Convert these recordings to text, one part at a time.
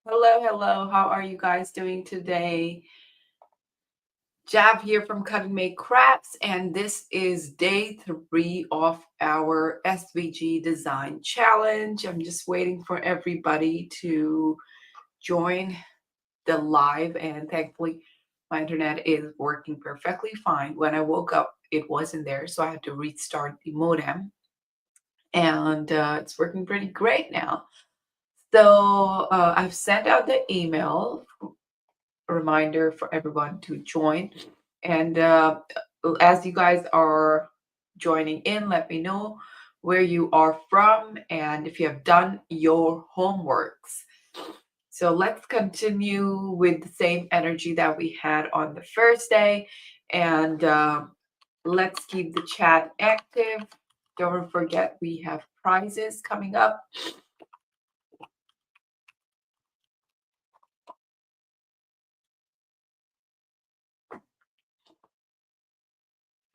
Hello, hello. How are you guys doing today? Jav here from Cut and Make Crafts, and this is day 3 of our SVG Design Challenge. I'm just waiting for everybody to join the live, and thankfully, my internet is working perfectly fine. When I woke up, it wasn't there, so I had to restart the modem, and it's working pretty great now. So I've sent out the email reminder for everyone to join. And as you guys are joining in, let me know where you are from and if you have done your homeworks. So let's continue with the same energy that we had on the first day. And let's keep the chat active. Don't forget, we have prizes coming up.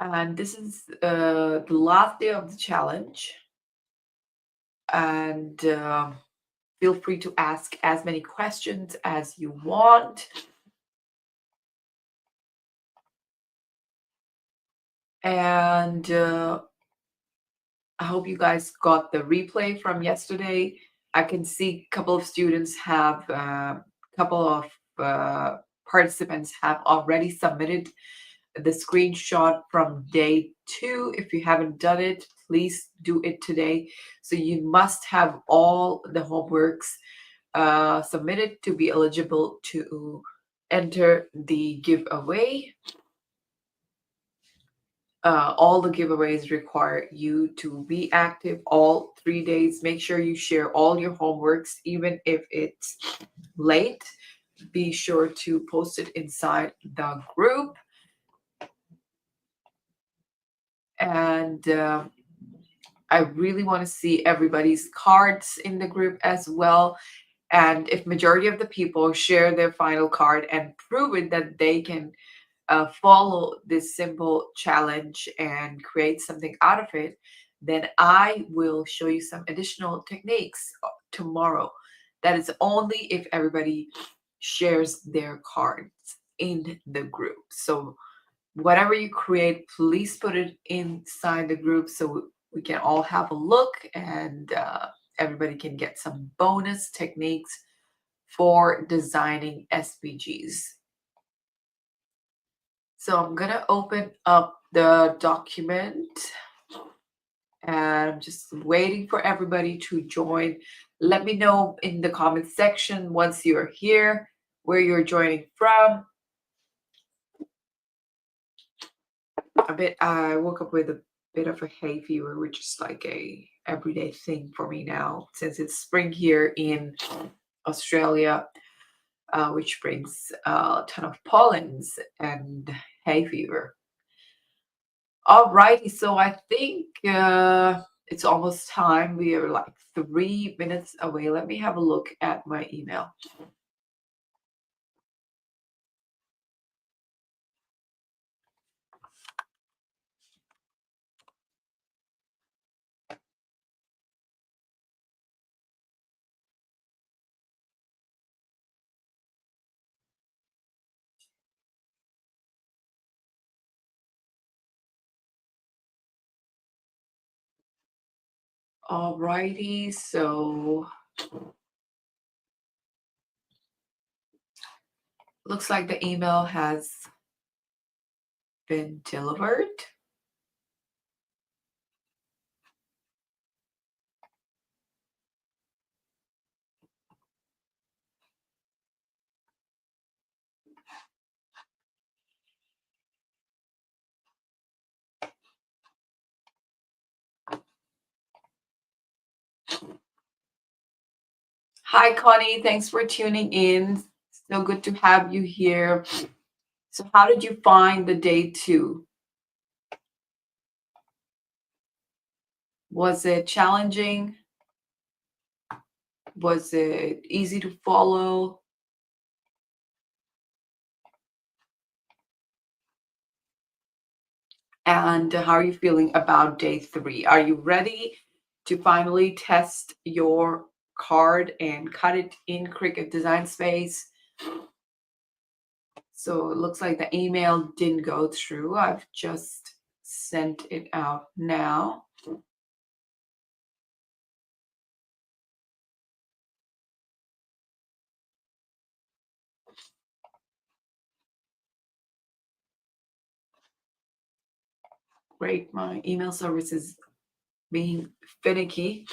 And this is the last day of the challenge. And feel free to ask as many questions as you want. And I hope you guys got the replay from yesterday. I can see a couple of students have, a couple of participants have already submitted the screenshot from day 2. If you haven't done it, please do it today. So you must have all the homeworks submitted to be eligible to enter the giveaway. All the giveaways require you to be active all 3 days. Make sure you share all your homeworks, even if it's late. Be sure to post it inside the group. And I really want to see everybody's cards in the group as well. And if majority of the people share their final card and prove it that they can follow this simple challenge and create something out of it, then I will show you some additional techniques tomorrow. That is only if everybody shares their cards in the group. So whatever you create, please put it inside the group so we can all have a look and everybody can get some bonus techniques for designing SVGs. So I'm gonna open up the document and I'm just waiting for everybody to join. Let me know in the comment section once you're here, where you're joining from. I woke up with a bit of a hay fever, which is like a everyday thing for me now, since it's spring here in Australia, which brings a ton of pollens and hay fever. All righty, so I think it's almost time. We are like 3 minutes away. Let me have a look at my email. All righty, so looks like the email has been delivered. Hi, Connie. Thanks for tuning in. So good to have you here. So, how did you find the day 2? Was it challenging? Was it easy to follow? And how are you feeling about day 3? Are you ready to finally test your card and cut it in Cricut Design Space. So it looks like the email didn't go through. I've just sent it out now. Great, my email service is being finicky.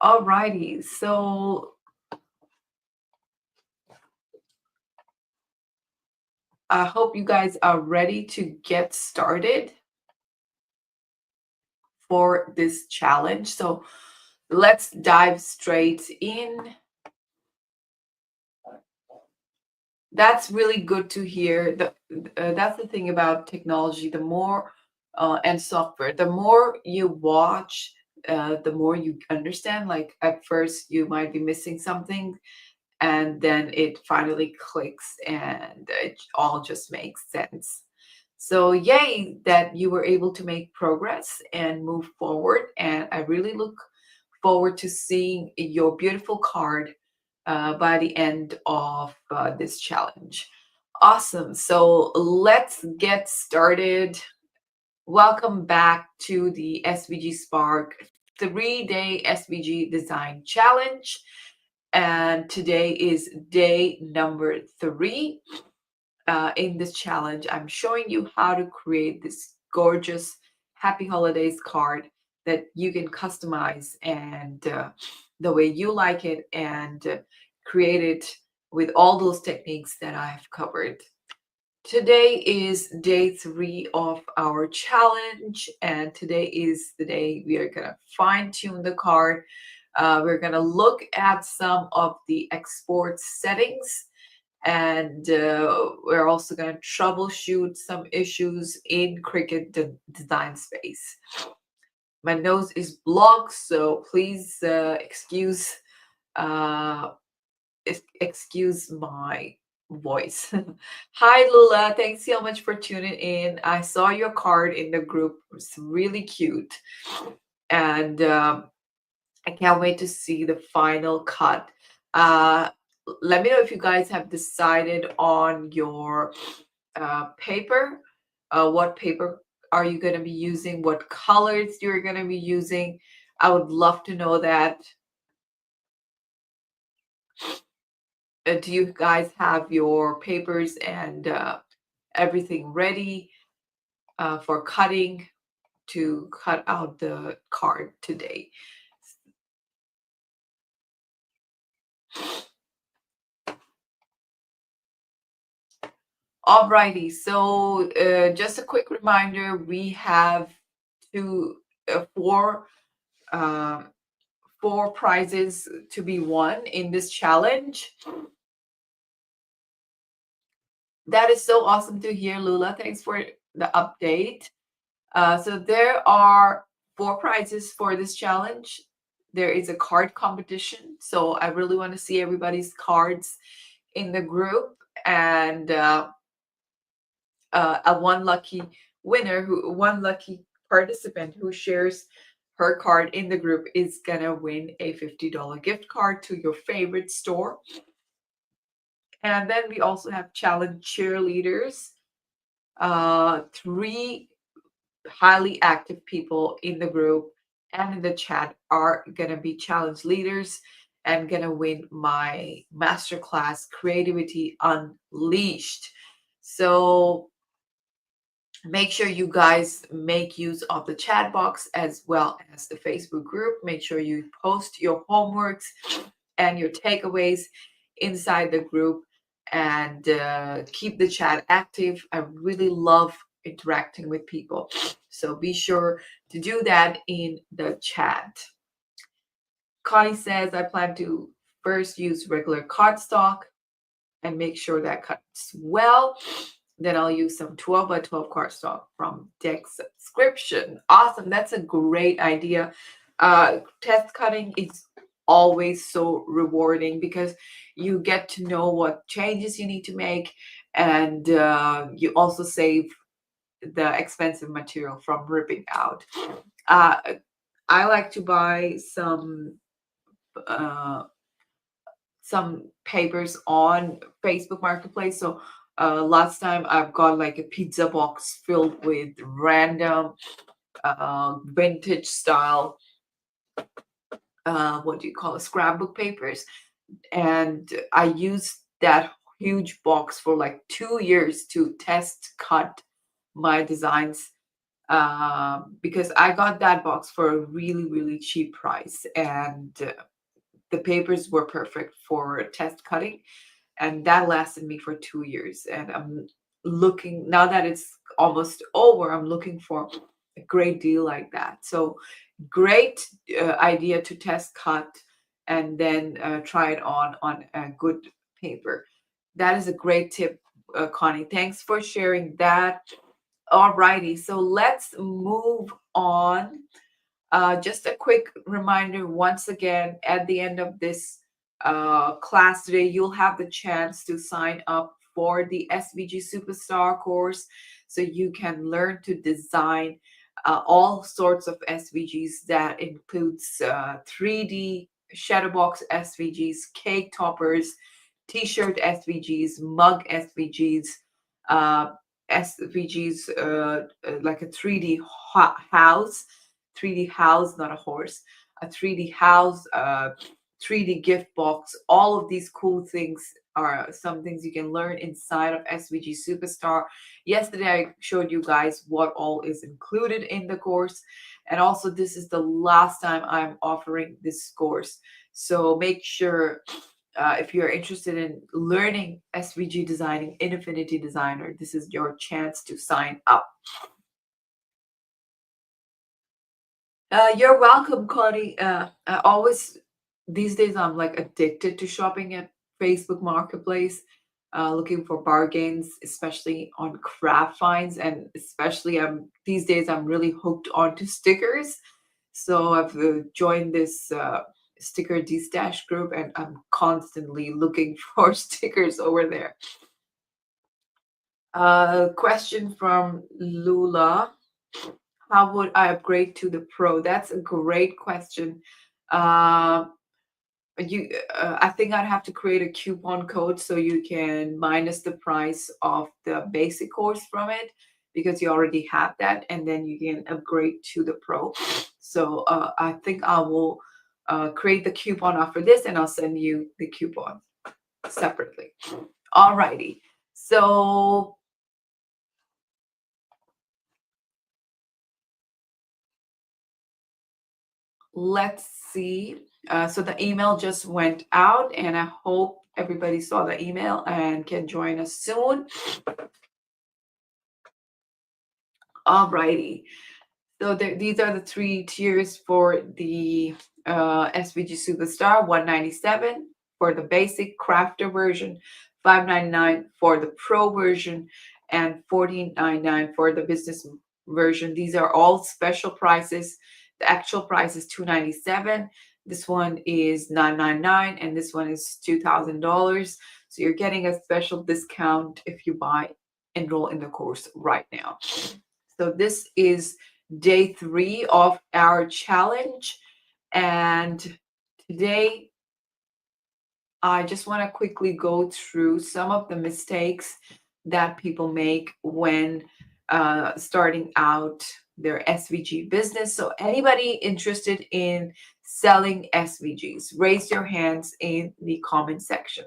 Alrighty, so I hope you guys are ready to get started for this challenge. So let's dive straight in. That's really good to hear. That's the thing about technology. The more and software, the more you watch, the more you understand. Like at first, you might be missing something, and then it finally clicks, and it all just makes sense. So yay that you were able to make progress and move forward. And I really look forward to seeing your beautiful card by the end of this challenge. Awesome. So let's get started. Welcome back to the SVG Spark 3-day SVG Design Challenge. And today is day number 3. In this challenge, I'm showing you how to create this gorgeous Happy Holidays card that you can customize and the way you like it, and create it with all those techniques that I've covered. Today is day 3 of our challenge, and today is the day we are going to fine tune the card. We're going to look at some of the export settings, and we're also going to troubleshoot some issues in Cricut Design Space. My nose is blocked, so please excuse my voice. Hi Lula, thanks so much for tuning in. I saw your card in the group. It's really cute, and I can't wait to see the final cut. Let me know if you guys have decided on your paper. What paper are you going to be using? What colors you're going to be using? I would love to know that. Do you guys have your papers and everything ready for cutting to cut out the card today? Alrighty, so just a quick reminder, we have four prizes to be won in this challenge. That is so awesome to hear, Lula. Thanks for the update. So there are 4 prizes for this challenge. There is a card competition, so I really want to see everybody's cards in the group, and one lucky one lucky participant who shares her card in the group is gonna win a $50 gift card to your favorite store. And then we also have challenge cheerleaders. 3 highly active people in the group and in the chat are gonna be challenge leaders and gonna win my masterclass Creativity Unleashed. So make sure you guys make use of the chat box as well as the Facebook group. Make sure you post your homeworks and your takeaways inside the group, and keep the chat active. I really love interacting with people, so be sure to do that in the chat. Connie says, I plan to first use regular cardstock and make sure that cuts well. Then I'll use some 12 by 12 cardstock from Deck Subscription. Awesome. That's a great idea. Test cutting is always so rewarding because you get to know what changes you need to make, and you also save the expensive material from ripping out. Uh, I like to buy uh, some papers on Facebook Marketplace. So last time I've got like a pizza box filled with random vintage style, what do you call it, scrapbook papers. And I used that huge box for like 2 years to test cut my designs, because I got that box for a really, really cheap price. And the papers were perfect for test cutting, and that lasted me for 2 years. And I'm looking, now that it's almost over, I'm looking for a great deal like that. So great idea to test cut and then try it on a good paper. That is a great tip, Connie. Thanks for sharing that. Alrighty, so let's move on. Just a quick reminder once again, at the end of this class today, you'll have the chance to sign up for the SVG Superstar course so you can learn to design all sorts of SVGs. That includes 3D shadow box SVGs, cake toppers, t-shirt SVGs, mug SVGs, uh, SVGs like a 3D house, 3D house, not a horse, a 3D house, 3D gift box. All of these cool things are some things you can learn inside of SVG Superstar. Yesterday, I showed you guys what all is included in the course. And also, this is the last time I'm offering this course. So make sure, if you're interested in learning SVG designing in Affinity Designer, this is your chance to sign up. You're welcome, Connie. I always, these days, I'm like addicted to shopping at Facebook Marketplace, looking for bargains, especially on craft finds. And especially, these days, I'm really hooked onto stickers. So I've joined this sticker destash group, and I'm constantly looking for stickers over there. Question from Lula. How would I upgrade to the Pro? That's a great question. Uh, I think I'd have to create a coupon code so you can minus the price of the basic course from it, because you already have that, and then you can upgrade to the Pro. So I think I will create the coupon after this, and I'll send you the coupon separately. Alrighty. So let's see. So the email just went out, and I hope everybody saw the email and can join us soon. Alrighty. So these are the 3 tiers for the SVG Superstar: $197 for the basic crafter version, $599 for the pro version, and $14.99 for the business version. These are all special prices. The actual price is $297. This one is $999, and this one is $2,000. So you're getting a special discount if you enroll in the course right now. So this is day 3 of our challenge. And today, I just want to quickly go through some of the mistakes that people make when starting out their SVG business. So anybody interested in selling SVGs, raise your hands in the comment section.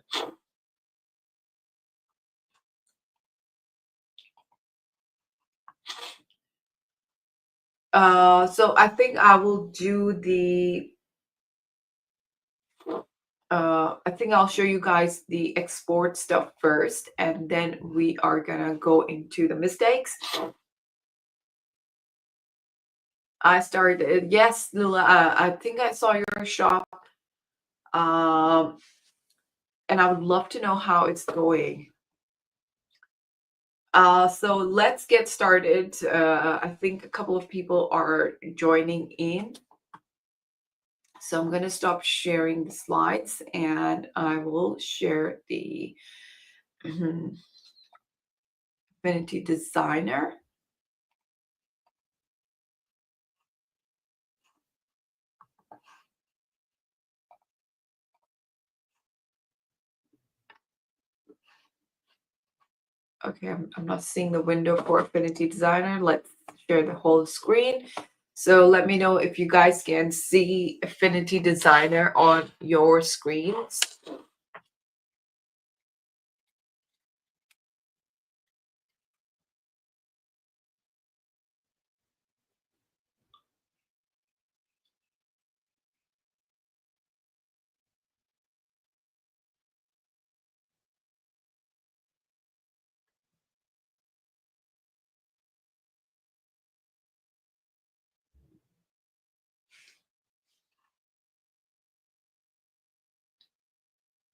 So I think I will do I think I'll show you guys the export stuff first, and then we are gonna go into the mistakes. I started, yes, Lula, I think I saw your shop, and I would love to know how it's going. So let's get started. I think a couple of people are joining in. So I'm going to stop sharing the slides and I will share the Affinity Designer. Okay, I'm not seeing the window for Affinity Designer. Let's share the whole screen. So let me know if you guys can see Affinity Designer on your screens.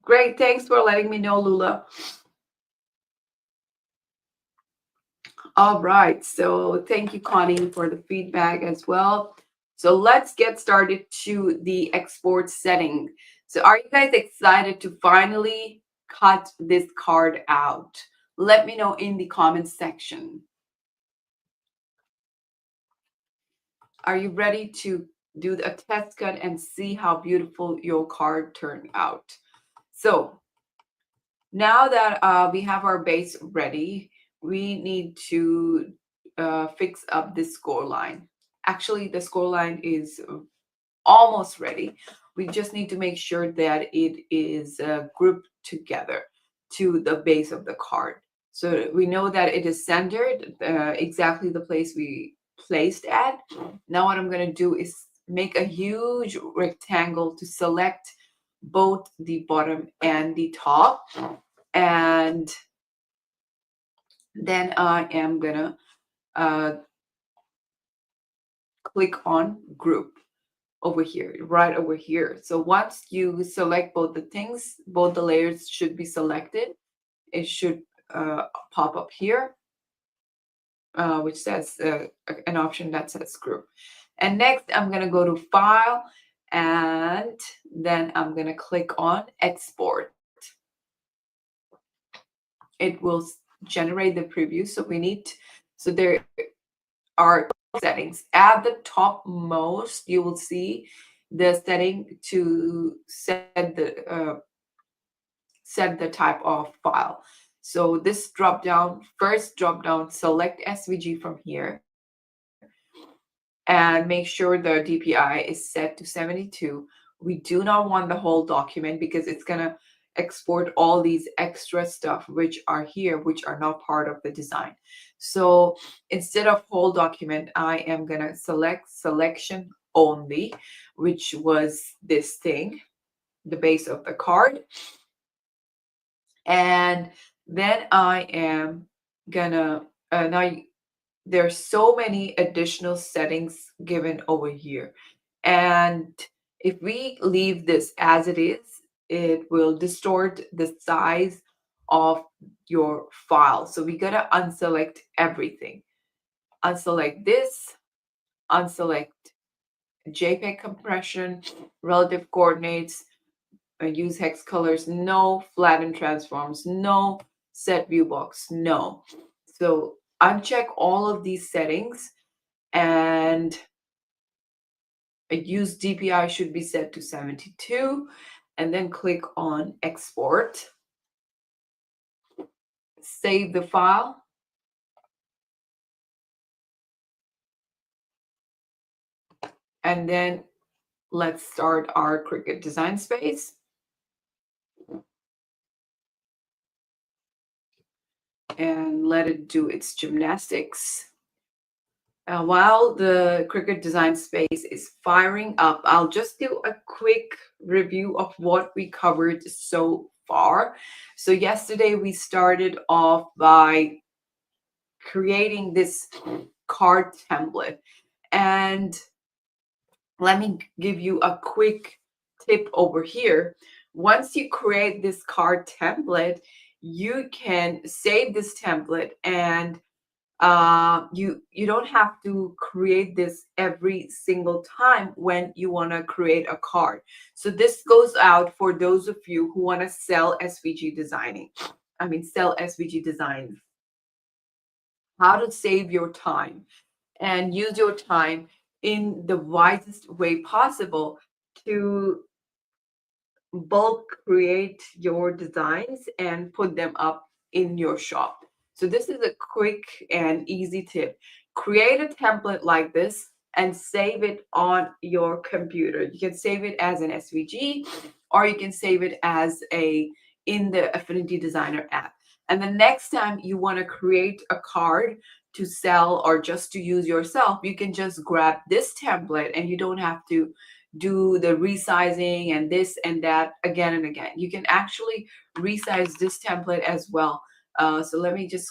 Great, thanks for letting me know, Lula. All right, so thank you, Connie, for the feedback as well. So let's get started to the export setting. So are you guys excited to finally cut this card out? Let me know in the comments section. Are you ready to do a test cut and see how beautiful your card turned out? So now that we have our base ready, we need to fix up this score line. Actually, the score line is almost ready. We just need to make sure that it is grouped together to the base of the card. So we know that it is centered exactly the place we placed at. Now what I'm going to do is make a huge rectangle to select both the bottom and the top. And then I am going to click on group over here, right over here. So once you select both the things, both the layers should be selected. It should pop up here, which says an option that says group. And next I'm going to go to file and then I'm going to click on export. It will generate the preview. So so there are settings. At the top most, you will see the setting to set the type of file. So this first drop down, select SVG from here and make sure the DPI is set to 72. We do not want the whole document because it's going to export all these extra stuff which are here, which are not part of the design. So instead of whole document, I am going to select selection only, which was this thing, the base of the card. And then I am gonna, now there's so many additional settings given over here. And if we leave this as it is, it will distort the size of your file. So we gotta unselect everything. Unselect this, unselect JPEG compression, relative coordinates, use hex colors, no flatten transforms, no set view box, no. So uncheck all of these settings and use DPI should be set to 72 and then click on export. Save the file. And then let's start our Cricut Design Space. And let it do its gymnastics. While the Cricut Design Space is firing up, I'll just do a quick review of what we covered so far. So yesterday we started off by creating this card template. And let me give you a quick tip over here. Once you create this card template, you can save this template and You don't have to create this every single time when you want to create a card. So this goes out for those of you who want to sell SVG designing. I mean, sell SVG design. How to save your time and use your time in the wisest way possible to bulk create your designs and put them up in your shop. So this is a quick and easy tip. Create a template like this and save it on your computer. You can save it as an SVG, or you can save it as a in the Affinity Designer app. And the next time you want to create a card to sell or just to use yourself, you can just grab this template and you don't have to do the resizing and this and that again and again. You can actually resize this template as well. So let me just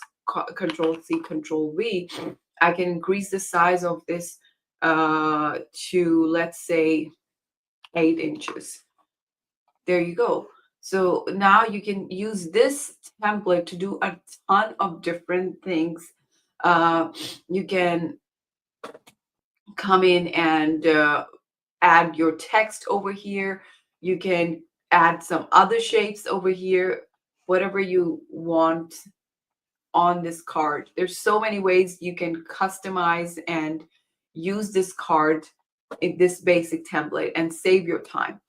Control C, Control V. I can increase the size of this to, let's say, 8 inches. There you go. So now you can use this template to do a ton of different things. You can come in and add your text over here. You can add some other shapes over here, whatever you want on this card. There's so many ways you can customize and use this card in this basic template and save your time.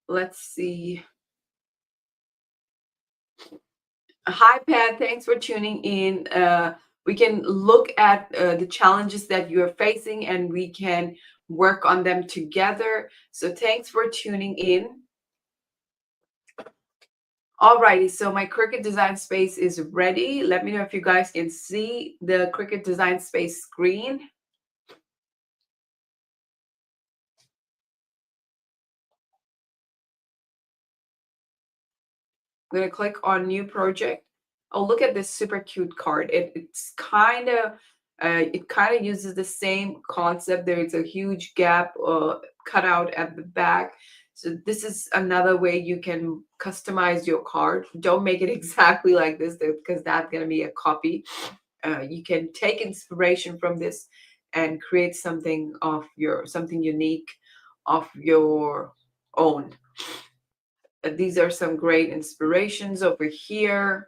Let's see. Hi, Pat. Thanks for tuning in. We can look at the challenges that you're facing and we can work on them together. So thanks for tuning in. Alrighty, so my Cricut Design Space is ready. Let me know if you guys can see the Cricut Design Space screen. I'm going to click on New Project. Oh, look at this super cute card. It's kind of it kind of uses the same concept. There is a huge gap cut out at the back. So this is another way you can customize your card. Don't make it exactly like this because that's going to be a copy. You can take inspiration from this and create something of something unique of your own. These are some great inspirations over here.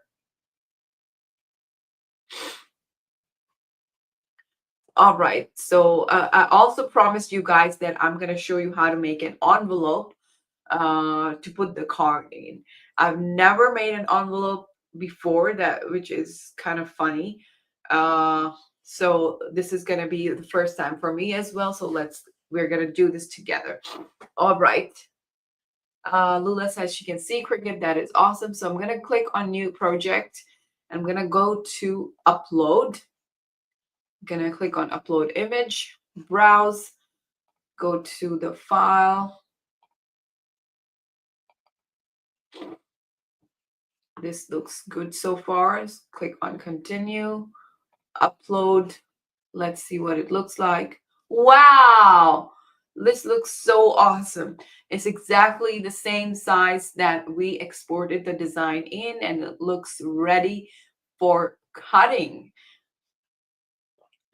All right, so I also promised you guys that I'm going to show you how to make an envelope to put the card in. I've never made an envelope before, which is kind of funny. So this is going to be the first time for me as well. So we're going to do this together. All right. Lula says she can see Cricut. That is awesome. So I'm going to click on New Project. I'm going to go to Upload. I'm going to click on Upload Image, Browse, go to the file. This looks good so far. Just click on Continue, Upload. Let's see what it looks like. Wow! This looks so awesome. It's exactly the same size that we exported the design in, and it looks ready for cutting.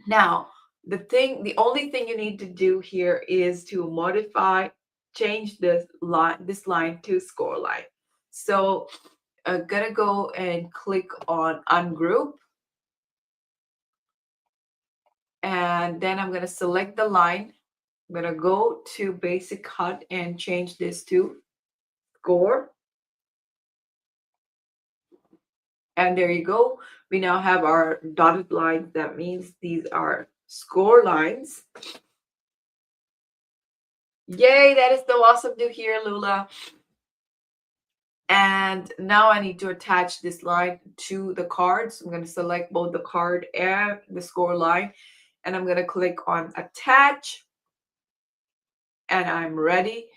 Now, the only thing you need to do here is to change this line to score line. So I'm gonna go and click on Ungroup. And then I'm gonna select the line. I'm gonna go to Basic Cut and change this to Score. And there you go. We now have our dotted lines. That means these are score lines. Yay, that is so awesome to hear, Lula. And now I need to attach this line to the card. So I'm going to select both the card and the score line. And I'm going to click on Attach. And I'm ready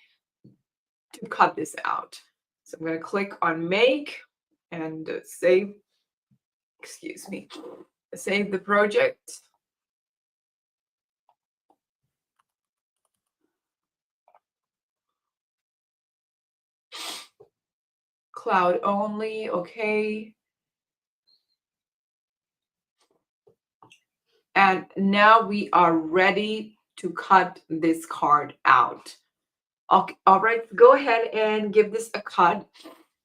to cut this out. So I'm going to click on Make and save. Excuse me. Save the project. Cloud only. Okay. And now we are ready to cut this card out. Okay, all right, go ahead and give this a cut.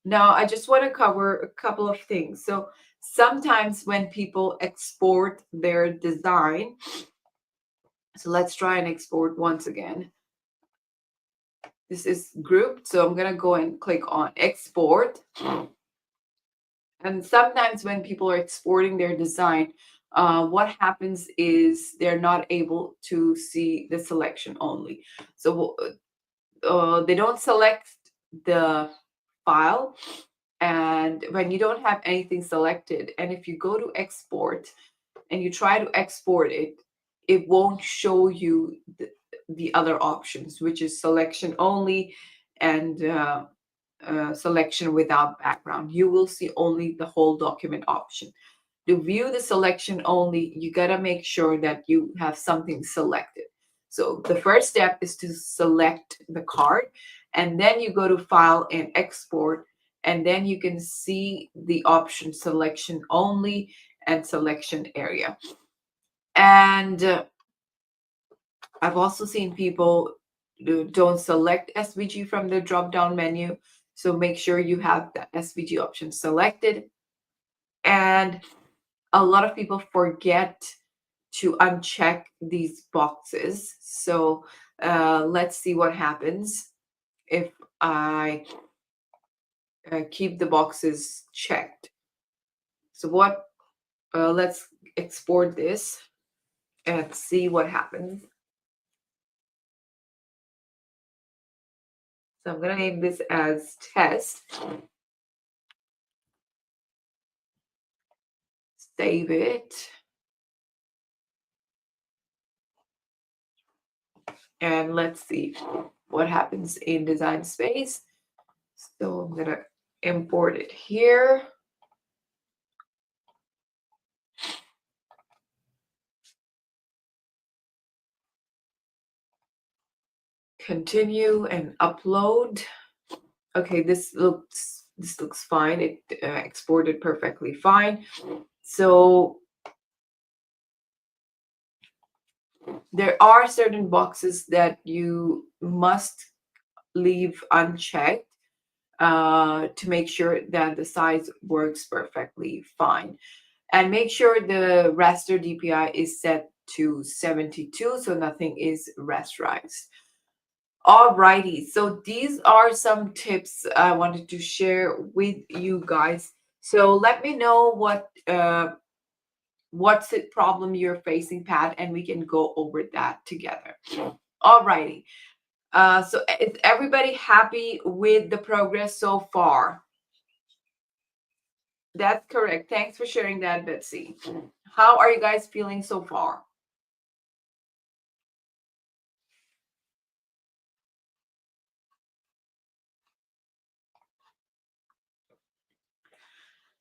Now, I just want to cover a couple of things. So sometimes when people export their design, so let's try and export once again. This is grouped, so I'm going to go and click on export. And sometimes when people are exporting their design, what happens is they're not able to see the selection only. So they don't select the file, and when you don't have anything selected, and if you go to export and you try to export it, it won't show you the other options, which is selection only and selection without background. You will see only the whole document option. To view the selection only, you got to make sure that you have something selected. So the first step is to select the card, and then you go to File and Export, and then you can see the option selection only and selection area. And I've also seen people don't select SVG from the drop-down menu. So make sure you have the SVG option selected. And a lot of people forget to uncheck these boxes. So let's see what happens if I keep the boxes checked. So let's export this and see what happens. So I'm going to name this as test. Save it. And let's see what happens in Design Space. So I'm going to import it here. Continue and upload. Okay, this looks fine. It exported perfectly fine. So there are certain boxes that you must leave unchecked to make sure that the size works perfectly fine. And make sure the raster DPI is set to 72 so nothing is rasterized. Alrighty, so these are some tips I wanted to share with you guys. So let me know what's the problem you're facing, Pat, and we can go over that together. Alrighty. So is everybody happy with the progress so far? That's correct. Thanks for sharing that, Betsy. How are you guys feeling so far?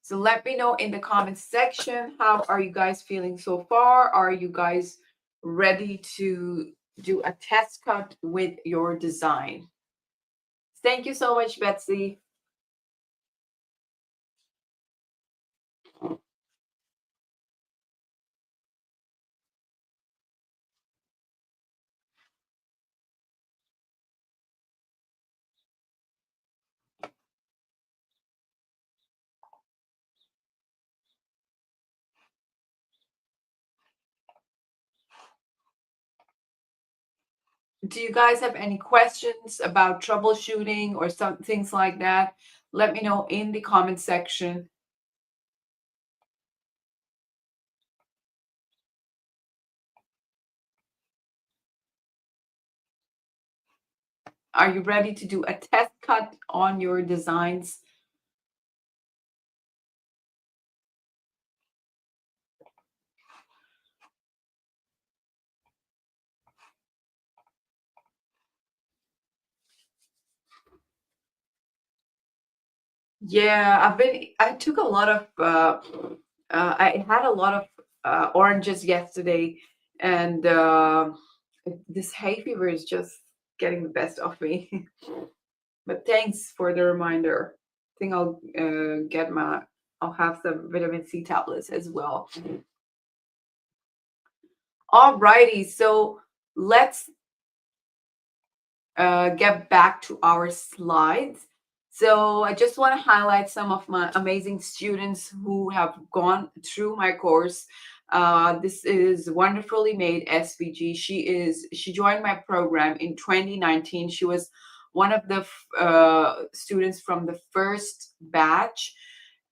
So let me know in the comments section, how are you guys feeling so far? Are you guys ready to do a test cut with your design? Thank you so much, Betsy. Do you guys have any questions about troubleshooting or some things like that? Let me know in the comment section. Are you ready to do a test cut on your designs? Yeah, I took a lot of, I had a lot of oranges yesterday, and this hay fever is just getting the best of me. But thanks for the reminder. I think I'll have some vitamin C tablets as well. Alrighty, so let's get back to our slides. So I just want to highlight some of my amazing students who have gone through my course. This is Wonderfully Made SVG. She joined my program in 2019. She was one of the students from the first batch,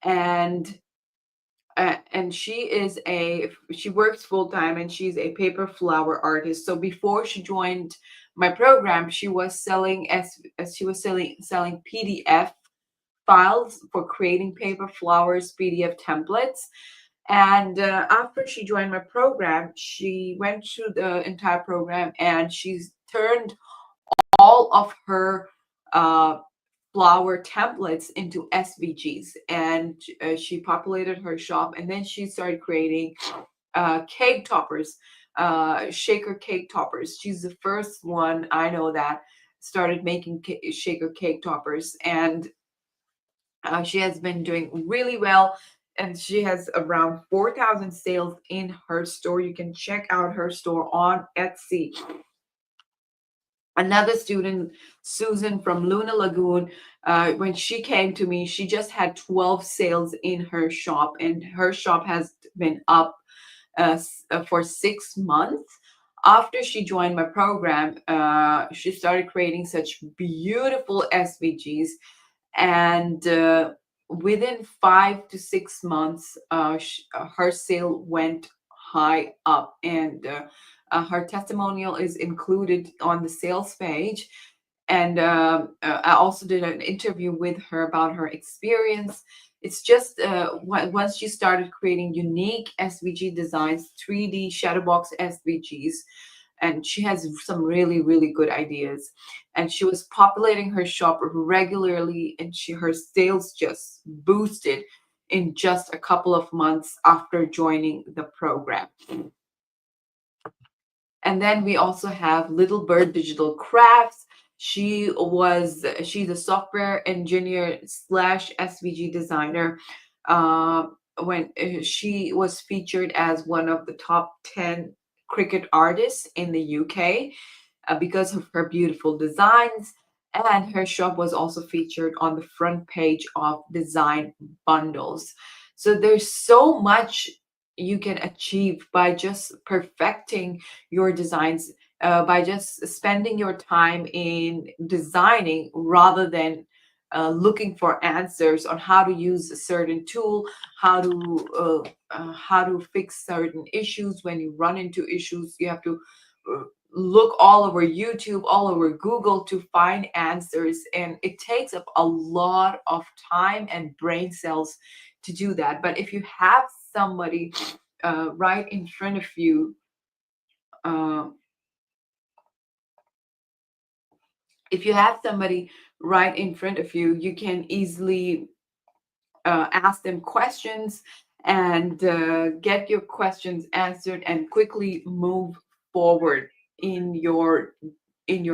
and she works full time, and she's a paper flower artist. So before she joined my program, she was selling PDF files for creating paper flowers, PDF templates. And after she joined my program, she went through the entire program, and she's turned all of her uh, flower templates into SVGs, and she populated her shop, and then she started creating cake toppers, shaker cake toppers. She's the first one I know that started making shaker cake toppers, and she has been doing really well. And she has around 4,000 sales in her store. You can check out her store on Etsy. Another student, Susan from Luna Lagoon, when she came to me, she just had 12 sales in her shop, and her shop has been up for 6 months. After she joined my program, she started creating such beautiful SVGs, and within 5 to 6 months, her sale went high up, and her testimonial is included on the sales page. And I also did an interview with her about her experience. It's just once she started creating unique SVG designs, 3D shadowbox SVGs, and she has some really, really good ideas. And she was populating her shop regularly, and her sales just boosted in just a couple of months after joining the program. And then we also have Little Bird Digital Crafts. She's a software engineer slash SVG designer. When she was featured as one of the top 10 Cricut artists in the UK because of her beautiful designs. And her shop was also featured on the front page of design bundles. So there's so much you can achieve by just perfecting your designs, by just spending your time in designing rather than looking for answers on how to use a certain tool, how to fix certain issues. When you run into issues, you have to uh, look all over YouTube, all over Google to find answers, and it takes up a lot of time and brain cells to do that. But if you have somebody right in front of you, uh, if you have somebody right in front of you, you can easily ask them questions and get your questions answered and quickly move forward in your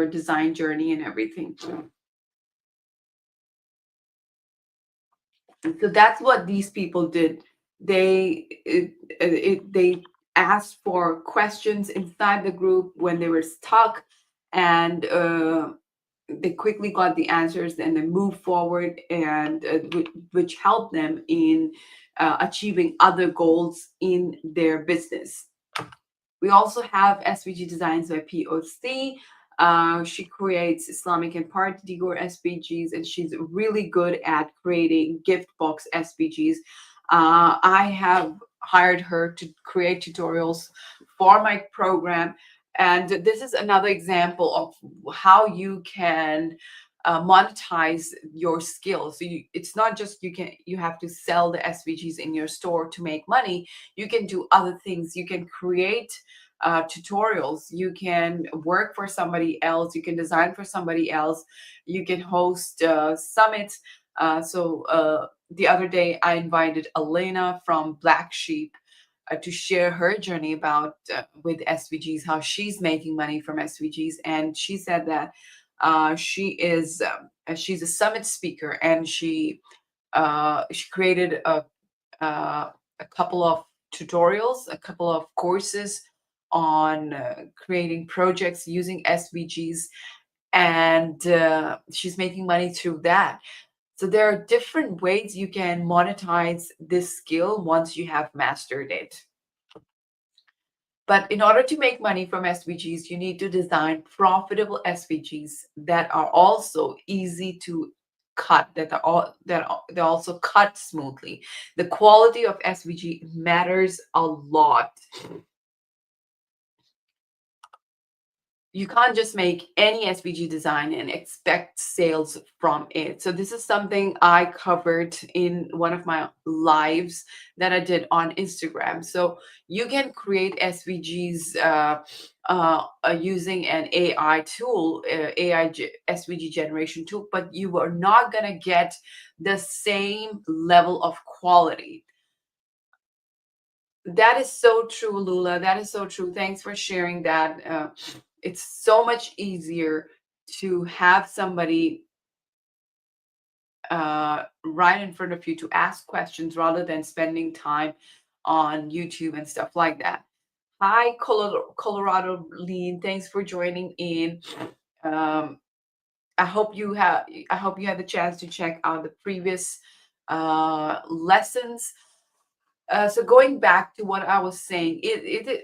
design journey and everything. And so that's what these people did. They asked for questions inside the group when they were stuck, and they quickly got the answers, and they moved forward, and which helped them in achieving other goals in their business. We also have SVG Designs by POC. She creates Islamic and party decor SVGs, and she's really good at creating gift box SVGs. I have hired her to create tutorials for my program, and this is another example of how you can monetize your skills. So it's not just you have to sell the SVGs in your store to make money. You can do other things. You can create tutorials. You can work for somebody else. You can design for somebody else. You can host summits. The other day, I invited Elena from Black Sheep to share her journey about with SVGs, how she's making money from SVGs, and she said that she's a summit speaker, and she created uh, a couple of tutorials, a couple of courses on creating projects using SVGs, and she's making money through that. So there are different ways you can monetize this skill once you have mastered it. But in order to make money from SVGs, you need to design profitable SVGs that are also easy to cut, they also cut smoothly. The quality of SVG matters a lot. You can't just make any SVG design and expect sales from it. So this is something I covered in one of my lives that I did on Instagram. So you can create SVGs using an AI tool, SVG generation tool, but you are not going to get the same level of quality. That is so true, Lula. That is so true. Thanks for sharing that. It's so much easier to have somebody right in front of you to ask questions rather than spending time on YouTube and stuff like that. Hi, Colorado Lean. Thanks for joining in. I hope you had the chance to check out the previous lessons. So going back to what I was saying,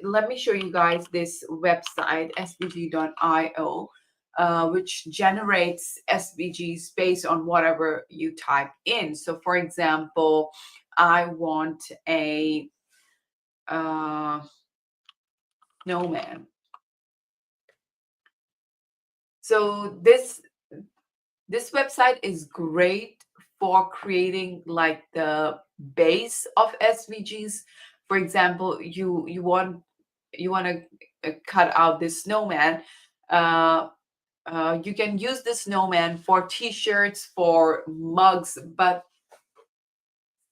let me show you guys this website, svg.io, which generates SVGs based on whatever you type in. So for example, I want a snowman. So this website is great for creating like the base of SVGs. For example, you want to cut out this snowman. You can use the snowman for t-shirts, for mugs, but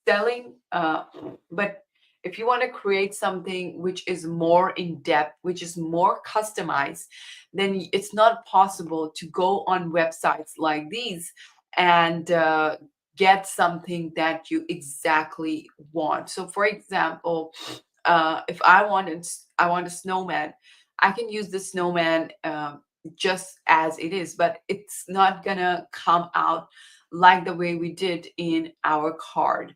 selling but if you want to create something which is more in depth, which is more customized, then it's not possible to go on websites like these and get something that you exactly want. So for example, if I want a snowman, I can use the snowman just as it is, but it's not gonna come out like the way we did in our card,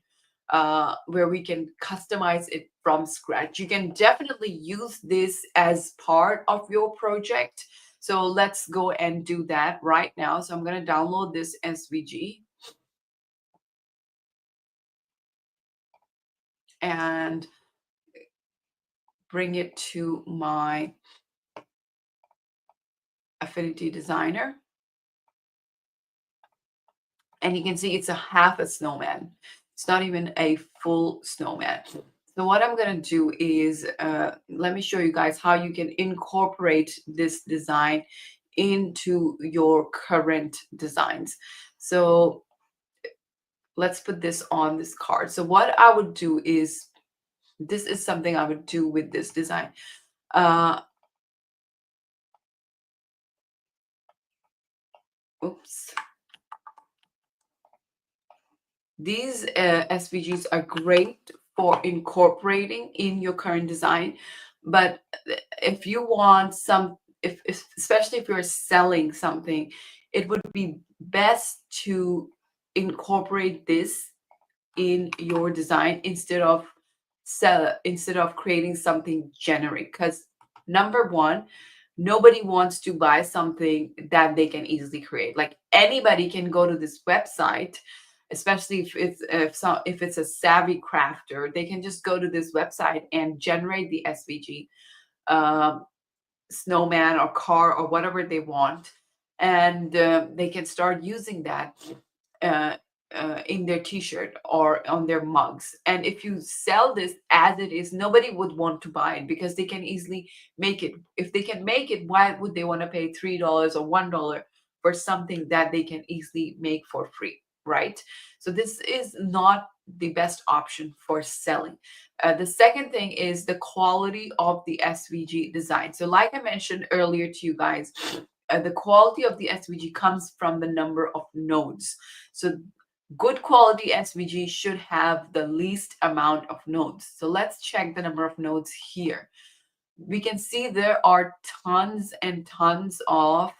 where we can customize it from scratch. You can definitely use this as part of your project. So let's go and do that right now. So I'm going to download this SVG and bring it to my Affinity Designer. And you can see it's a half a snowman. It's not even a full snowman. So what I'm going to do is, let me show you guys how you can incorporate this design into your current designs. So let's put this on this card. So what I would do is, this is something I would do with this design. Oops. These SVGs are great for incorporating in your current design, but if you want some, if especially if you're selling something, it would be best to incorporate this in your design instead of creating something generic. Because number one, nobody wants to buy something that they can easily create. Like anybody can go to this website, especially if it's a savvy crafter, they can just go to this website and generate the SVG snowman or car or whatever they want, and they can start using that uh, in their t-shirt or on their mugs. And if you sell this as it is, nobody would want to buy it because they can easily make it. If they can make it, why would they want to pay $3 or $1 for something that they can easily make for free, right? So this is not the best option for selling. The second thing is the quality of the SVG design. So like I mentioned earlier to you guys, the quality of the SVG comes from the number of nodes. So good quality SVG should have the least amount of nodes. So let's check the number of nodes here. we can see there are tons and tons of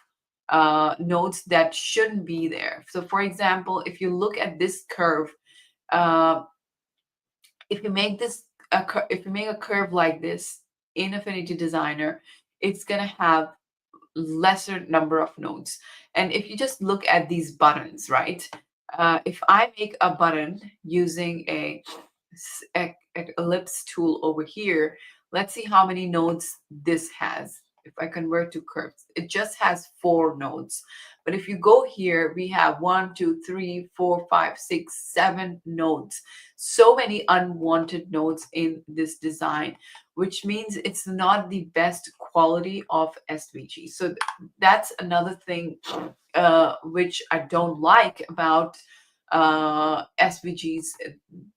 nodes that shouldn't be there. So for example, if you look at this curve, uh, if you make this if you make a curve like this in Affinity Designer, it's gonna have lesser number of nodes. And if you just look at these buttons, right? If I make a button using a ellipse tool over here, let's see how many nodes this has. If I convert to curves, it just has 4 nodes. But if you go here, we have 1, 2, 3, 4, 5, 6, 7 nodes. So many unwanted nodes in this design, which means it's not the best quality of SVG. So that's another thing which I don't like about SVGs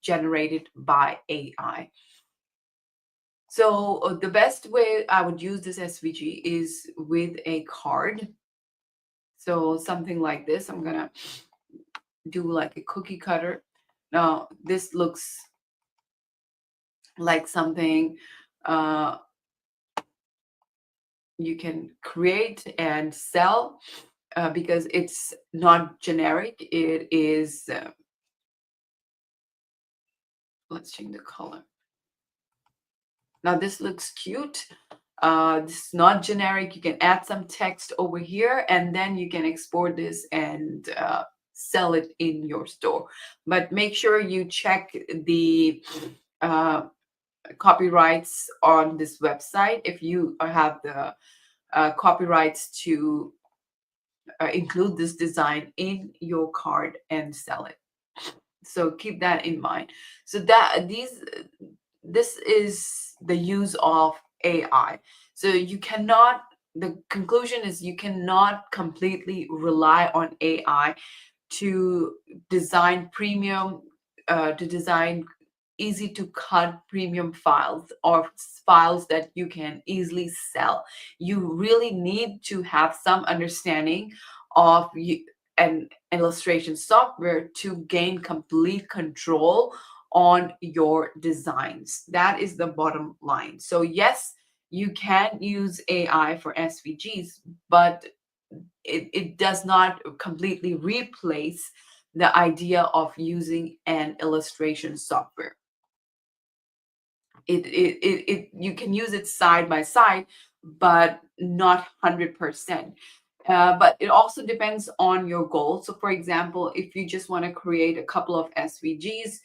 generated by AI. So the best way I would use this SVG is with a card. So something like this. I'm gonna do like a cookie cutter. Now this looks like something you can create and sell because it's not generic. It is, let's change the color. Now this looks cute. This is not generic. You can add some text over here and then you can export this and sell it in your store. But make sure you check the copyrights on this website if you have the copyrights to include this design in your card and sell it. So keep that in mind. So this is the use of AI. So you cannot, the conclusion is you cannot completely rely on AI to design premium, to design easy to cut premium files or files that you can easily sell. You really need to have some understanding of an illustration software to gain complete control on your designs. That is the bottom line. So yes, you can use AI for SVGs, but it does not completely replace the idea of using an illustration software. You can use it side by side, but not 100%. But it also depends on your goal. So for example, if you just want to create a couple of SVGs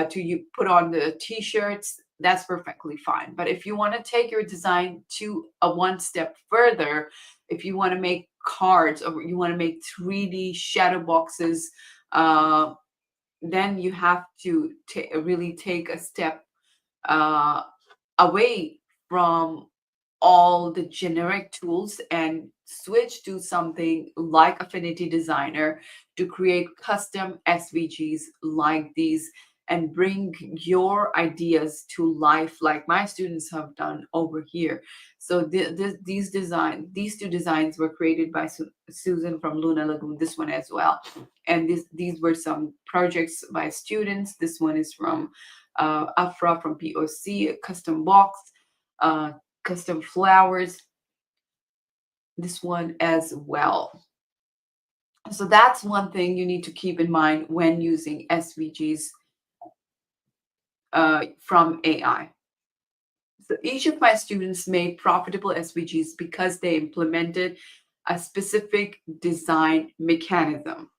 to you put on the t-shirts, that's perfectly fine. But if you want to take your design to a one step further, if you want to make cards or you want to make 3D shadow boxes, then you have to really take a step uh, away from all the generic tools and switch to something like Affinity Designer to create custom SVGs like these and bring your ideas to life like my students have done over here. So these two designs were created by Susan from Luna Lagoon, this one as well. And these were some projects by students. This one is from Afra from POC, a custom box, custom flowers, this one as well. So that's one thing you need to keep in mind when using SVGs from AI. So each of my students made profitable SVGs because they implemented a specific design mechanism.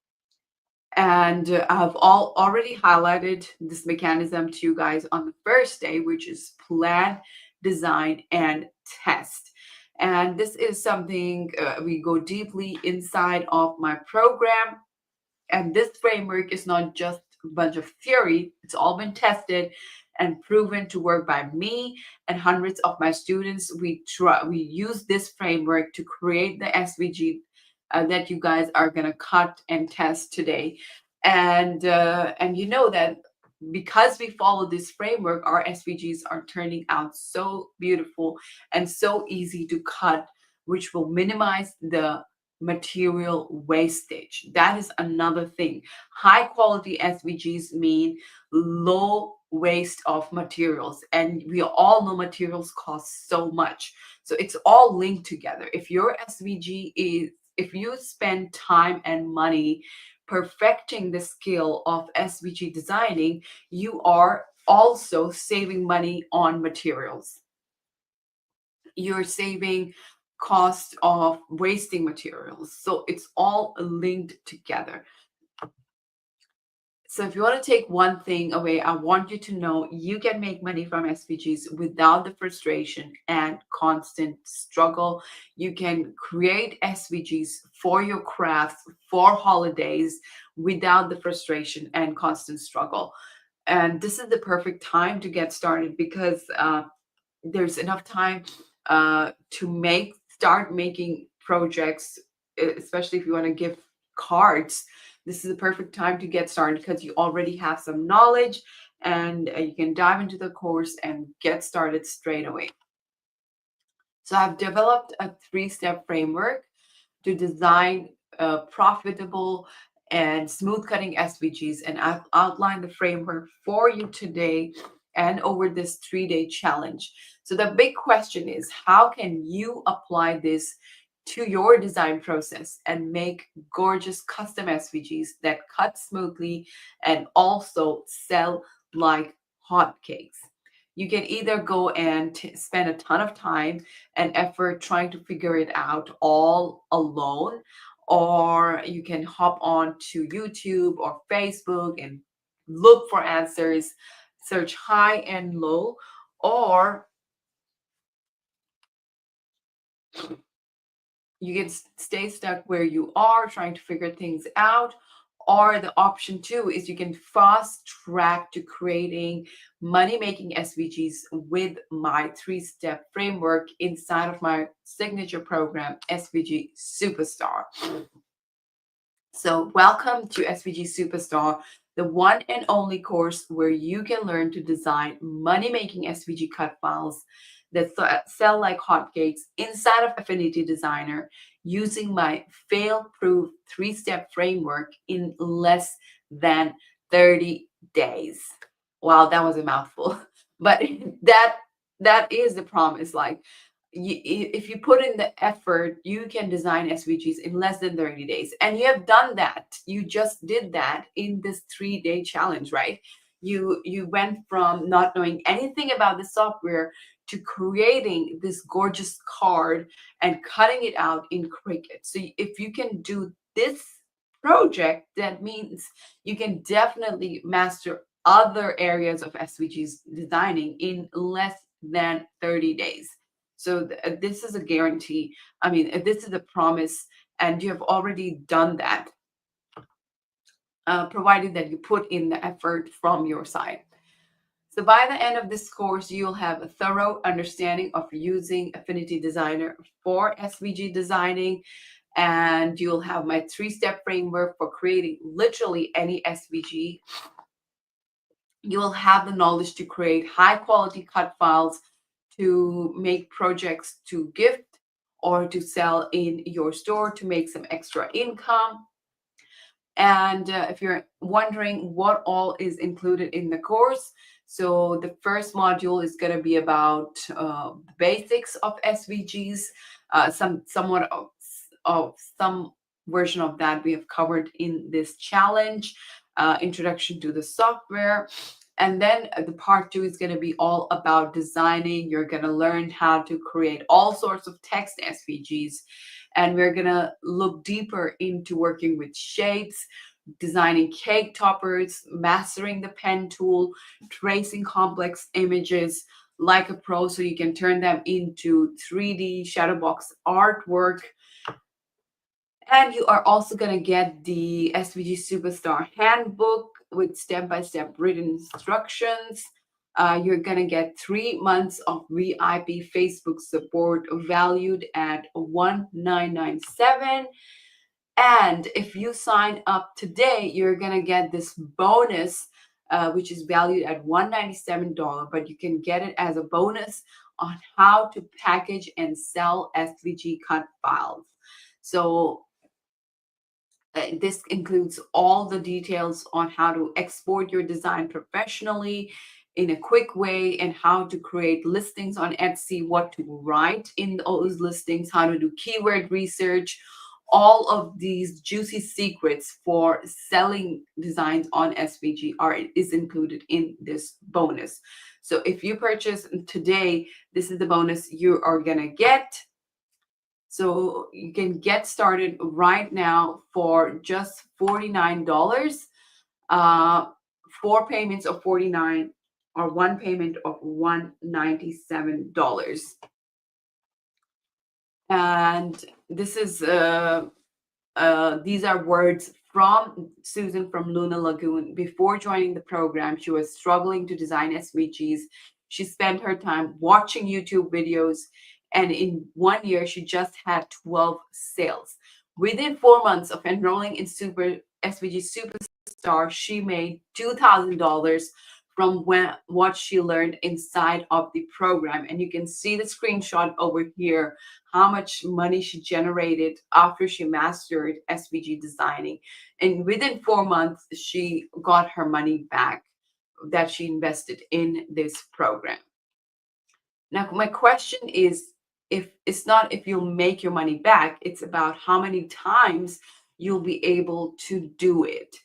And I've already highlighted this mechanism to you guys on the first day, which is plan, design, and test. And this is something we go deeply inside of my program. And this framework is not just a bunch of theory. It's all been tested and proven to work by me and hundreds of my students. We use this framework to create the SVG that you guys are going to cut and test today. And you know that because we follow this framework, our SVGs are turning out so beautiful and so easy to cut, which will minimize the material wastage. That is another thing. High quality SVGs mean low waste of materials, and we all know materials cost so much. So it's all linked together. If your SVG is, if you spend time and money perfecting the skill of SVG designing, you are also saving money on materials. You're saving cost of wasting materials. So it's all linked together. So if you want to take one thing away, I want you to know you can make money from SVGs without the frustration and constant struggle. You can create SVGs for your crafts, for holidays, without the frustration and constant struggle. And this is the perfect time to get started because there's enough time to start making projects, especially if you want to give cards. This is the perfect time to get started because you already have some knowledge, and you can dive into the course and get started straight away. So I've developed a 3-step framework to design profitable and smooth cutting SVGs. And I've outlined the framework for you today and over this 3-day challenge. So the big question is, how can you apply this to your design process and make gorgeous custom SVGs that cut smoothly and also sell like hotcakes? You can either go and spend a ton of time and effort trying to figure it out all alone, or you can hop on to YouTube or Facebook and look for answers, search high and low, or you can stay stuck where you are trying to figure things out. Or the option two is you can fast track to creating money making SVGs with my 3-step framework inside of my signature program, SVG Superstar. So, welcome to SVG Superstar, the one and only course where you can learn to design money making SVG cut files that sell like hotcakes inside of Affinity Designer using my fail proof 3-step framework in less than 30 days. Wow, that was a mouthful. But that is the promise. Like, if you put in the effort, you can design SVGs in less than 30 days. And you have done that. You just did that in this 3-day challenge, right? You went from not knowing anything about the software to creating this gorgeous card and cutting it out in Cricut. So if you can do this project, that means you can definitely master other areas of SVGs designing in less than 30 days. So this is a guarantee. I mean, this is a promise, and you have already done that, provided that you put in the effort from your side. So by the end of this course, you'll have a thorough understanding of using Affinity Designer for SVG designing, and you'll have my 3-step framework for creating literally any SVG. You will have the knowledge to create high quality cut files to make projects to gift or to sell in your store to make some extra income. And if you're wondering what all is included in the course, so the first module is going to be about the basics of SVGs, somewhat of some version of that we have covered in this challenge, introduction to the software. And then the part 2 is going to be all about designing. You're going to learn how to create all sorts of text SVGs. And we're going to look deeper into working with shapes, designing cake toppers, mastering the pen tool, tracing complex images like a pro so you can turn them into 3D shadow box artwork. And you are also going to get the SVG Superstar handbook with step-by-step written instructions. You're going to get 3 months of VIP Facebook support valued at $1997. And if you sign up today, you're going to get this bonus, which is valued at $197, but you can get it as a bonus on how to package and sell SVG cut files. So This includes all the details on how to export your design professionally in a quick way, and how to create listings on Etsy, what to write in those listings, how to do keyword research. All of these juicy secrets for selling designs on SVG is included in this bonus. So if you purchase today, this is the bonus you are gonna get. So you can get started right now for just $49. Uh, 4 payments of 49 or one payment of $197. And this is these are words from Susan from Luna Lagoon. Before joining the program, she was struggling to design SVGs. She spent her time watching YouTube videos, and in 1 year, she just had 12 sales. Within 4 months of enrolling in SVG Superstar, she made $2,000 from what she learned inside of the program. And you can see the screenshot over here, how much money she generated after she mastered SVG designing. And within 4 months, she got her money back that she invested in this program. Now, my question is, if it's not if you'll make your money back, it's about how many times you'll be able to do it.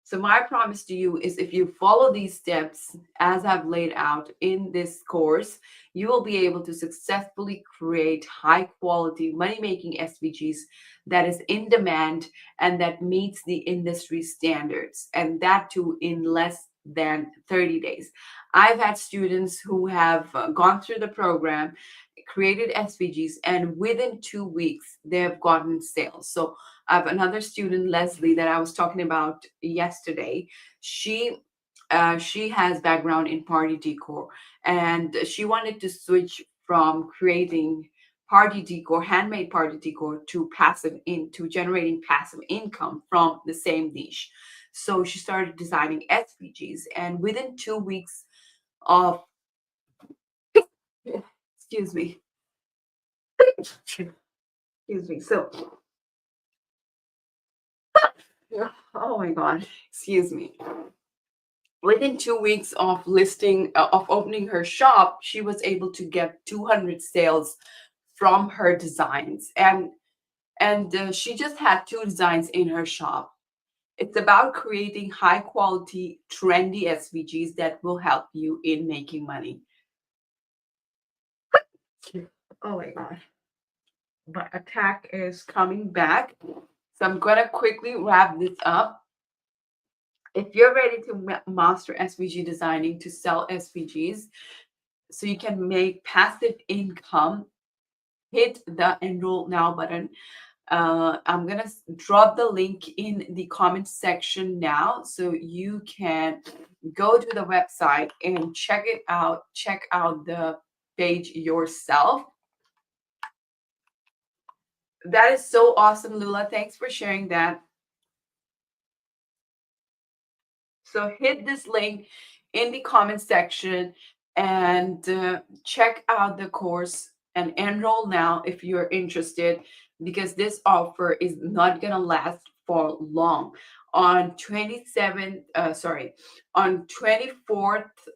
So my promise to you is, if you follow these steps as I've laid out in this course, you will be able to successfully create high quality money-making SVGs that is in demand and that meets the industry standards, and that too in less than 30 days. I've had students who have gone through the program, created SVGs, and within 2 weeks, they have gotten sales. So I have another student, Leslie, that I was talking about yesterday. She has background in party decor, and she wanted to switch from creating party decor, handmade party decor, to generating passive income from the same niche. So she started designing SVGs, and within 2 weeks of excuse me, excuse me. So oh my God, excuse me. Within 2 weeks of opening her shop, she was able to get 200 sales from her designs, and she just had 2 designs in her shop. It's about creating high quality, trendy SVGs that will help you in making money. Oh my God, my attack is coming back, so I'm gonna quickly wrap this up. If you're ready to master SVG designing to sell SVGs so you can make passive income, hit the enroll now button. I'm going to drop the link in the comment section now, so you can go to the website and check it out. Check out the page yourself. That is so awesome, Lula. Thanks for sharing that. So hit this link in the comment section and check out the course and enroll now if you're interested, because this offer is not going to last for long. On 24th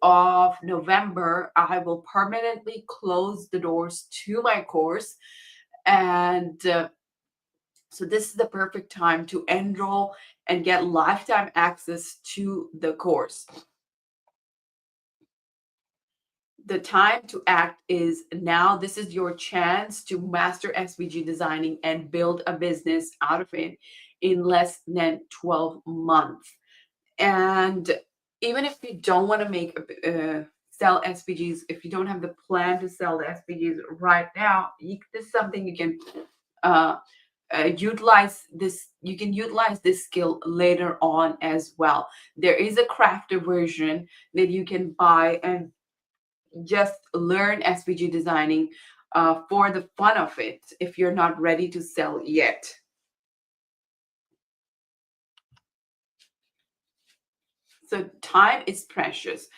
of November, I will permanently close the doors to my course. And so this is the perfect time to enroll and get lifetime access to the course. The time to act is now. This is your chance to master SVG designing and build a business out of it in less than 12 months. And even if you don't want to sell SVGs, if you don't have the plan to sell the SVGs right now, this is something you can utilize this. You can utilize this skill later on as well. There is a crafter version that you can buy and just learn SVG designing for the fun of it if you're not ready to sell yet. So time is precious.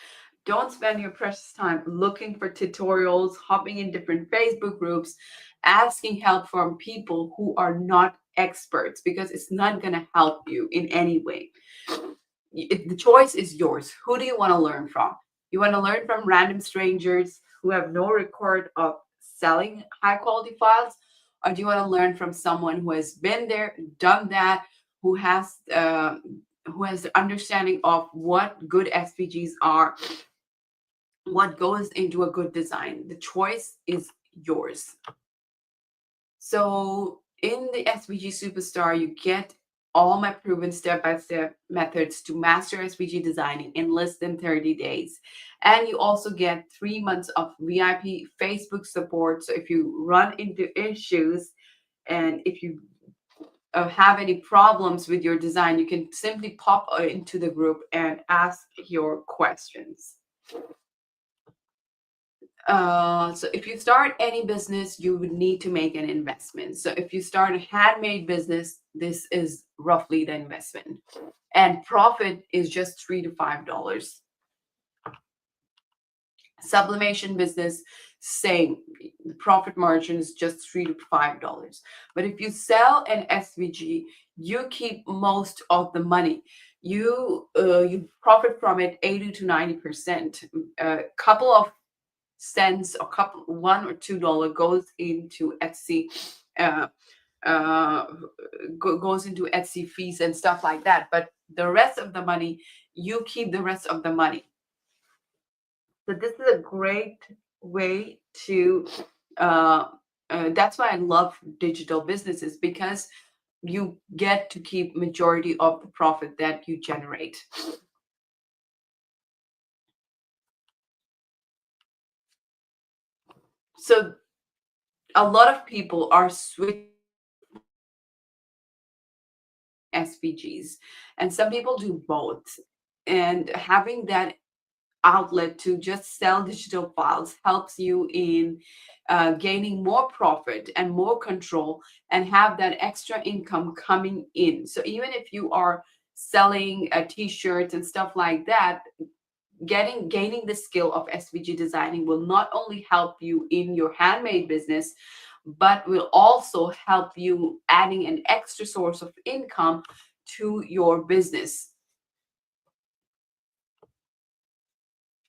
Don't spend your precious time looking for tutorials, hopping in different Facebook groups, asking help from people who are not experts, because it's not going to help you in any way. The choice is yours. Who do you want to learn from? You want to learn from random strangers who have no record of selling high quality files, or do you want to learn from someone who has been there, done that, who has the understanding of what good SVGs are, what goes into a good design? The choice is yours. So in the SVG Superstar, you get all my proven step-by-step methods to master SVG designing in less than 30 days. And you also get 3 months of VIP Facebook support. So if you run into issues and if you have any problems with your design, you can simply pop into the group and ask your questions. So if you start any business, you would need to make an investment. So if you start a handmade business, this is roughly the investment, and profit is just $3 to $5. Sublimation business, same. The profit margin is just $3 to $5. But if you sell an SVG, you keep most of the money. You profit from it 80 to 90%. A couple of cents or couple $1 or $2 goes into Etsy, uh, uh, goes into Etsy fees and stuff like that. But the rest of the money, you keep the rest of the money. So this is a great way to. That's why I love digital businesses, because you get to keep majority of the profit that you generate. So a lot of people are switching SVGs, and some people do both. And having that outlet to just sell digital files helps you in gaining more profit and more control, and have that extra income coming in. So even if you are selling t-shirts and stuff like that, gaining the skill of SVG designing will not only help you in your handmade business, but will also help you adding an extra source of income to your business.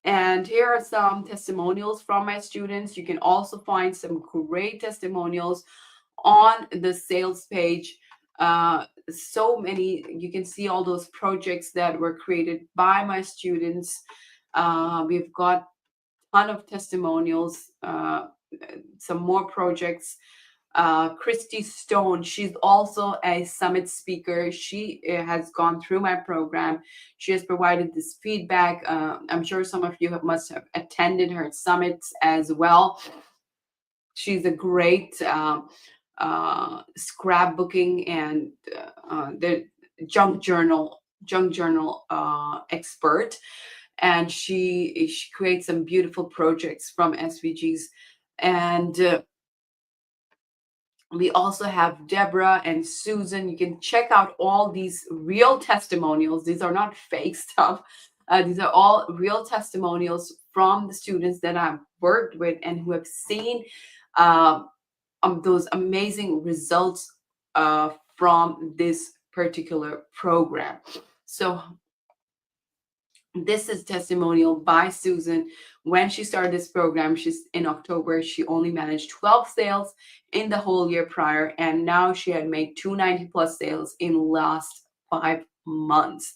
And here are some testimonials from my students. You can also find some great testimonials on the sales page. So many, you can see all those projects that were created by my students. We've got a ton of testimonials, some more projects. Christy Stone, she's also a summit speaker. She has gone through my program. She has provided this feedback. I'm sure some of you must have attended her summits as well. She's a great scrapbooking and the junk journal expert, and she creates some beautiful projects from SVGs. And we also have Deborah and Susan. You can check out all these real testimonials. These are not fake stuff. These are all real testimonials from the students that I've worked with and who have seen those amazing results from this particular program. So this is testimonial by Susan. When she started this program, she's in October, she only managed 12 sales in the whole year prior, and now she had made 290 plus sales in last 5 months.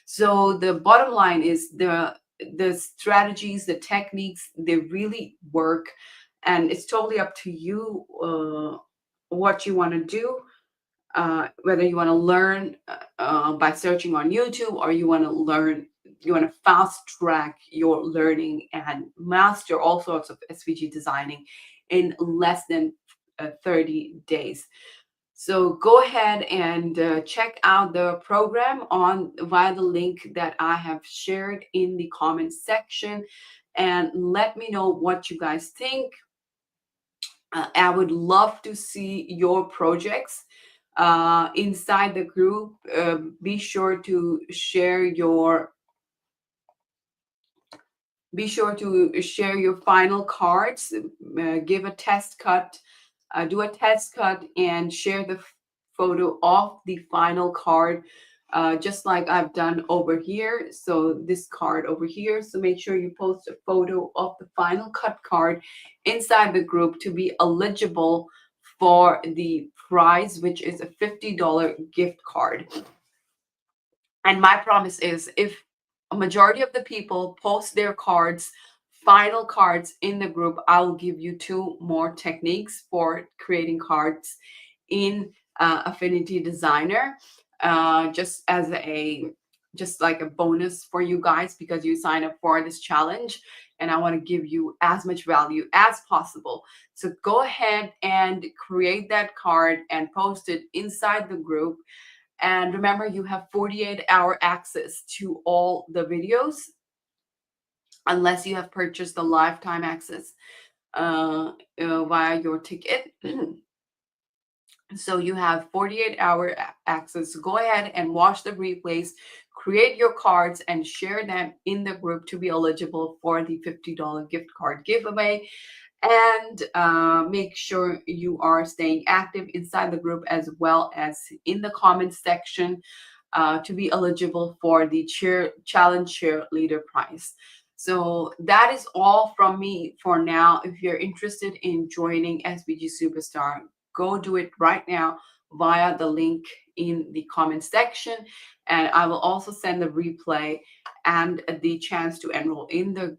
So the bottom line is the strategies, the techniques, they really work, and it's totally up to you what you want to do. Whether you want to learn by searching on YouTube, or you want to fast track your learning and master all sorts of SVG designing in less than 30 days. So go ahead and check out the program via the link that I have shared in the comment section, and let me know what you guys think. I would love to see your projects inside the group. Be sure to share your Be sure to share your final cards, give a test cut, do a test cut, and share the photo of the final card, just like I've done over here. So this card over here. So make sure you post a photo of the final cut card inside the group to be eligible for the prize, which is a $50 gift card. And my promise is, if a majority of the people post their cards, final cards in the group, I will give you 2 more techniques for creating cards in Affinity Designer, just as just like a bonus for you guys, because you sign up for this challenge, and I want to give you as much value as possible. So go ahead and create that card and post it inside the group. And remember, you have 48-hour access to all the videos, unless you have purchased the lifetime access via your ticket. So you have 48-hour access. Go ahead and watch the replays, create your cards, and share them in the group to be eligible for the $50 gift card giveaway. And make sure you are staying active inside the group as well as in the comments section to be eligible for the challenge cheerleader prize. So that is all from me for now. If you're interested in joining SVG Superstar, go do it right now via the link in the comment section. And I will also send the replay and the chance to enroll in the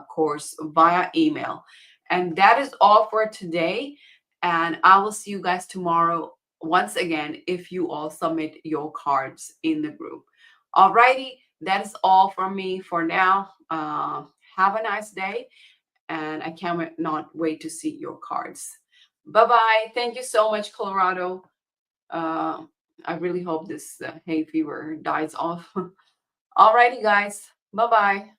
course via email. And that is all for today. And I will see you guys tomorrow once again if you all submit your cards in the group. Alrighty, that is all from me for now. Have a nice day, and I not wait to see your cards. Bye-bye. Thank you so much, Colorado. I really hope this hay fever dies off. Alrighty, guys. Bye-bye.